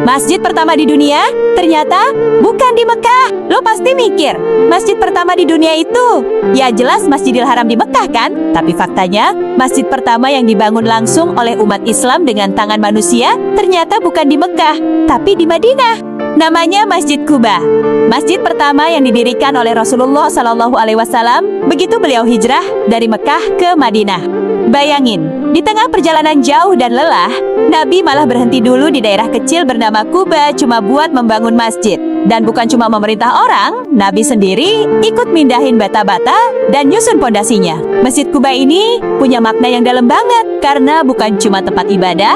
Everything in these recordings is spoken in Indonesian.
Masjid pertama di dunia? Ternyata bukan di Mekah. Lo pasti mikir, masjid pertama di dunia itu ya jelas Masjidil Haram di Mekah kan? Tapi faktanya, masjid pertama yang dibangun langsung oleh umat Islam dengan tangan manusia ternyata bukan di Mekah, tapi di Madinah. Namanya Masjid Quba. Masjid pertama yang didirikan oleh Rasulullah SAW begitu beliau hijrah dari Mekah ke Madinah. Bayangin, di tengah perjalanan jauh dan lelah, Nabi malah berhenti dulu di daerah kecil bernama Quba cuma buat membangun masjid. Dan bukan cuma memerintah orang, Nabi sendiri ikut mindahin bata-bata dan nyusun pondasinya. Masjid Quba ini punya makna yang dalam banget karena bukan cuma tempat ibadah,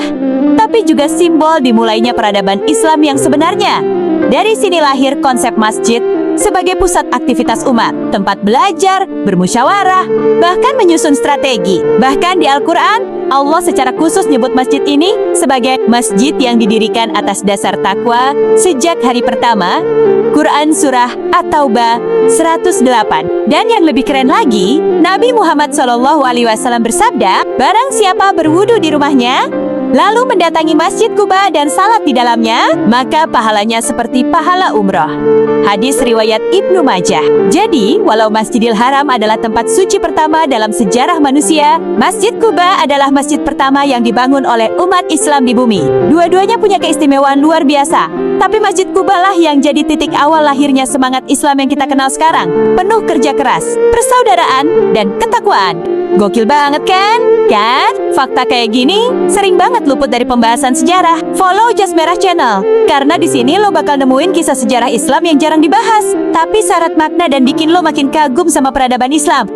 tapi juga simbol dimulainya peradaban Islam yang sebenarnya. Dari sini lahir konsep masjid sebagai pusat aktivitas umat, tempat belajar, bermusyawarah, bahkan menyusun strategi. Bahkan di Al-Quran, Allah secara khusus nyebut masjid ini sebagai masjid yang didirikan atas dasar takwa sejak hari pertama. Quran Surah At-Taubah 108. Dan yang lebih keren lagi, Nabi Muhammad SAW bersabda, barang siapa berwudu di rumahnya, lalu mendatangi Masjid Quba dan salat di dalamnya, maka pahalanya seperti pahala umroh. Hadis riwayat Ibnu Majah. Jadi, walau Masjidil Haram adalah tempat suci pertama dalam sejarah manusia, Masjid Quba adalah masjid pertama yang dibangun oleh umat Islam di bumi. Dua-duanya punya keistimewaan luar biasa. Tapi Masjid Quba lah yang jadi titik awal lahirnya semangat Islam yang kita kenal sekarang. Penuh kerja keras, persaudaraan, dan ketakwaan. Gokil banget kan? Fakta kayak gini sering banget luput dari pembahasan sejarah. Follow Jas Merah Channel, karena di sini lo bakal nemuin kisah sejarah Islam yang jarang dibahas, tapi syarat makna dan bikin lo makin kagum sama peradaban Islam.